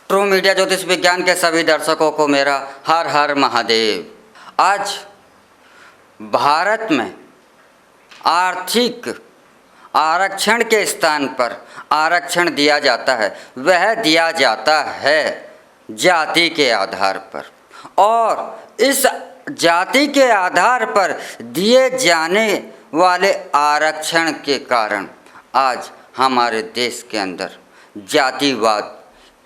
True media ज्योतिष विज्ञान के सभी दर्शकों को मेरा हर हर महादेव। आज भारत में आर्थिक आरक्षण के स्थान पर आरक्षण दिया जाता है, वह दिया जाता है जाति के आधार पर। और इस जाति के आधार पर दिए जाने वाले आरक्षण के कारण आज हमारे देश के अंदर जातिवाद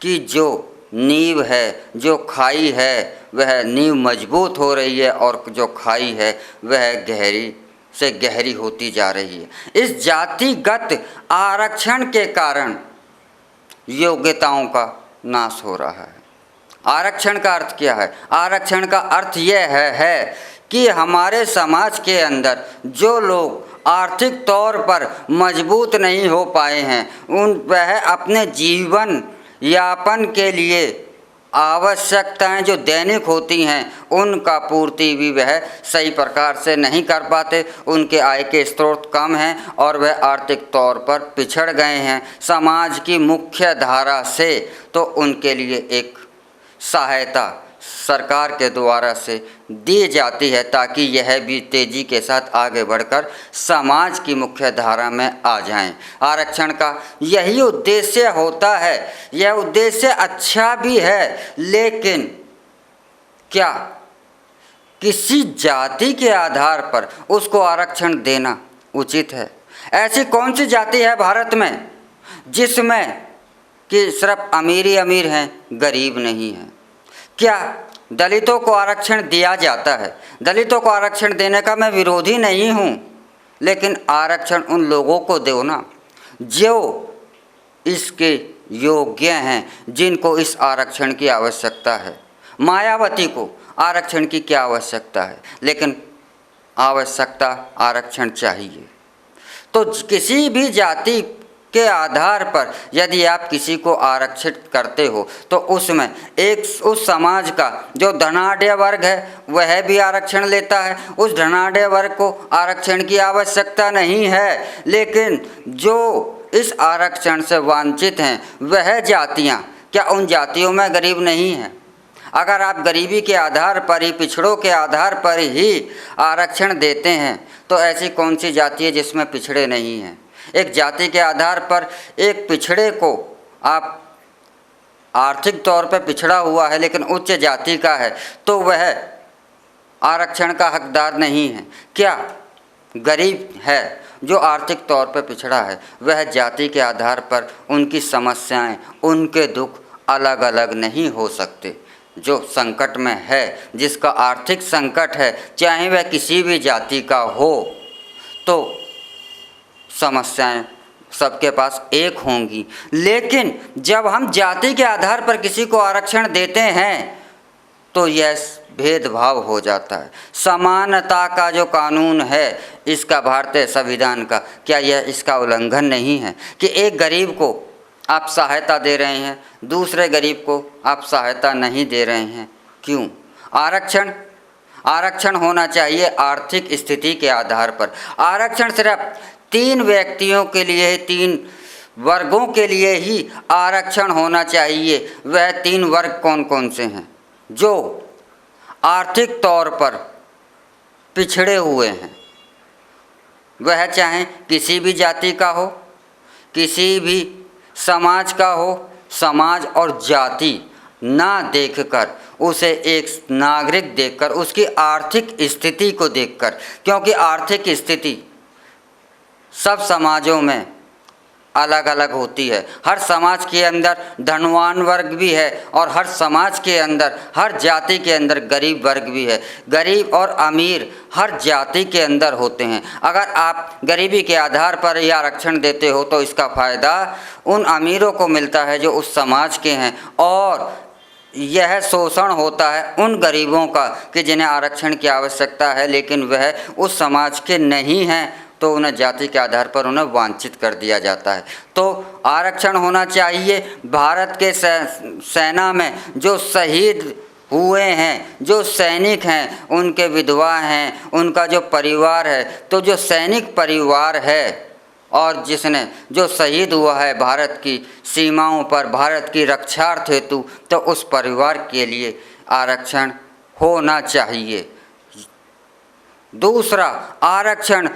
की जो नींव है, जो खाई है, वह नींव मजबूत हो रही है और जो खाई है वह गहरी से गहरी होती जा रही है। इस जातिगत आरक्षण के कारण योग्यताओं का नाश हो रहा है। आरक्षण का अर्थ क्या है? आरक्षण का अर्थ यह है कि हमारे समाज के अंदर जो लोग आर्थिक तौर पर मजबूत नहीं हो पाए हैं, वह अपने जीवन यापन के लिए आवश्यकताएं जो दैनिक होती हैं उनका पूर्ति भी वह सही प्रकार से नहीं कर पाते। उनके आय के स्रोत कम हैं और वह आर्थिक तौर पर पिछड़ गए हैं समाज की मुख्य धारा से। तो उनके लिए एक सहायता सरकार के द्वारा से दी जाती है ताकि यह भी तेज़ी के साथ आगे बढ़कर समाज की मुख्य धारा में आ जाएं। आरक्षण का यही उद्देश्य होता है। यह उद्देश्य अच्छा भी है, लेकिन क्या किसी जाति के आधार पर उसको आरक्षण देना उचित है? ऐसी कौन सी जाति है भारत में जिसमें कि सिर्फ अमीर ही अमीर हैं, गरीब नहीं हैं? क्या दलितों को आरक्षण दिया जाता है? दलितों को आरक्षण देने का मैं विरोधी नहीं हूँ, लेकिन आरक्षण उन लोगों को दो ना जो इसके योग्य हैं, जिनको इस आरक्षण की आवश्यकता है। मायावती को आरक्षण की क्या आवश्यकता है, लेकिन आवश्यकता आरक्षण चाहिए। तो किसी भी जाति के आधार पर यदि आप किसी को आरक्षित करते हो तो उसमें उस समाज का जो धनाढ्य वर्ग है वह भी आरक्षण लेता है। उस धनाढ्य वर्ग को आरक्षण की आवश्यकता नहीं है, लेकिन जो इस आरक्षण से वंचित हैं वह जातियां, क्या उन जातियों में गरीब नहीं हैं? अगर आप गरीबी के आधार पर ही, पिछड़ों के आधार पर ही आरक्षण देते हैं तो ऐसी कौन सी जाति है जिसमें पिछड़े नहीं हैं? एक जाति के आधार पर एक पिछड़े को आप आर्थिक तौर पर पिछड़ा हुआ है लेकिन उच्च जाति का है तो वह आरक्षण का हकदार नहीं है। क्या गरीब है जो आर्थिक तौर पर पिछड़ा है, वह जाति के आधार पर उनकी समस्याएं, उनके दुख अलग अलग नहीं हो सकते? जो संकट में है, जिसका आर्थिक संकट है, चाहे वह किसी भी जाति का हो, तो समस्याएं सबके पास एक होंगी। लेकिन जब हम जाति के आधार पर किसी को आरक्षण देते हैं तो यह भेदभाव हो जाता है। समानता का जो कानून है इसका, भारतीय संविधान का, क्या यह इसका उल्लंघन नहीं है कि एक गरीब को आप सहायता दे रहे हैं, दूसरे गरीब को आप सहायता नहीं दे रहे हैं? क्यों? आरक्षण होना चाहिए आर्थिक स्थिति के आधार पर। आरक्षण सिर्फ 3 व्यक्तियों के लिए, 3 वर्गों के लिए ही आरक्षण होना चाहिए। वह 3 वर्ग कौन कौन से हैं? जो आर्थिक तौर पर पिछड़े हुए हैं, वह चाहे किसी भी जाति का हो, किसी भी समाज का हो, समाज और जाति ना देखकर, उसे एक नागरिक देखकर, उसकी आर्थिक स्थिति को देखकर, क्योंकि आर्थिक स्थिति सब समाजों में अलग अलग होती है। हर समाज के अंदर धनवान वर्ग भी है और हर समाज के अंदर, हर जाति के अंदर गरीब वर्ग भी है। गरीब और अमीर हर जाति के अंदर होते हैं। अगर आप गरीबी के आधार पर ही आरक्षण देते हो तो इसका फ़ायदा उन अमीरों को मिलता है जो उस समाज के हैं, और यह शोषण होता है उन गरीबों का कि जिन्हें आरक्षण की आवश्यकता है लेकिन वह उस समाज के नहीं हैं, तो उन्हें जाति के आधार पर उन्हें वांछित कर दिया जाता है। तो आरक्षण होना चाहिए। भारत के सेना में जो शहीद हुए हैं, जो सैनिक हैं, उनके विधवा हैं, उनका जो परिवार है, तो जो सैनिक परिवार है और जिसने जो शहीद हुआ है भारत की सीमाओं पर भारत की रक्षार्थ हेतु, तो उस परिवार के लिए आरक्षण होना चाहिए। दूसरा आरक्षण,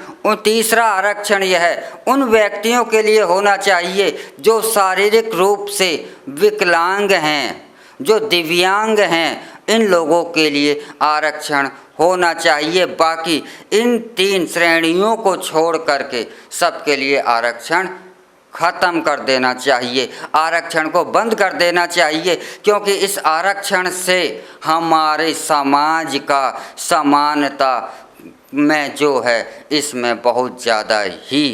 तीसरा आरक्षण यह उन व्यक्तियों के लिए होना चाहिए जो शारीरिक रूप से विकलांग हैं, जो दिव्यांग हैं, इन लोगों के लिए आरक्षण होना चाहिए। बाकी इन 3 श्रेणियों को छोड़ करके सबके लिए आरक्षण ख़त्म कर देना चाहिए, आरक्षण को बंद कर देना चाहिए, क्योंकि इस आरक्षण से हमारे समाज का समानता में जो है इसमें बहुत ज़्यादा ही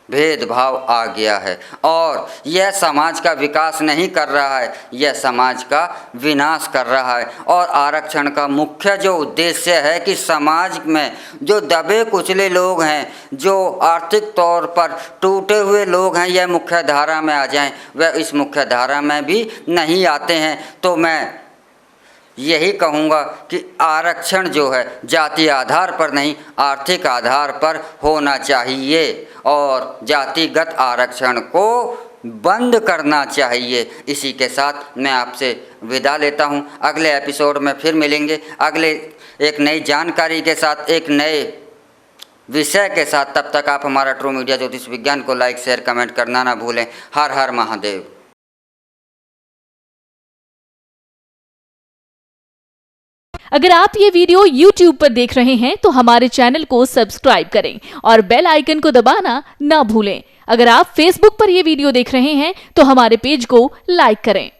भेदभाव आ गया है और यह समाज का विकास नहीं कर रहा है, यह समाज का विनाश कर रहा है। और आरक्षण का मुख्य जो उद्देश्य है कि समाज में जो दबे कुचले लोग हैं, जो आर्थिक तौर पर टूटे हुए लोग हैं, यह मुख्य धारा में आ जाएं, वह इस मुख्य धारा में भी नहीं आते हैं। तो मैं यही कहूँगा कि आरक्षण जो है जाति आधार पर नहीं, आर्थिक आधार पर होना चाहिए और जातिगत आरक्षण को बंद करना चाहिए। इसी के साथ मैं आपसे विदा लेता हूँ। अगले एपिसोड में फिर मिलेंगे, अगले एक नई जानकारी के साथ, एक नए विषय के साथ। तब तक आप हमारा ट्रू मीडिया ज्योतिष विज्ञान को लाइक, शेयर, कमेंट करना ना भूलें। हर हर महादेव। अगर आप ये वीडियो YouTube पर देख रहे हैं तो हमारे चैनल को सब्सक्राइब करें और बेल आइकन को दबाना ना भूलें। अगर आप Facebook पर ये वीडियो देख रहे हैं तो हमारे पेज को लाइक करें।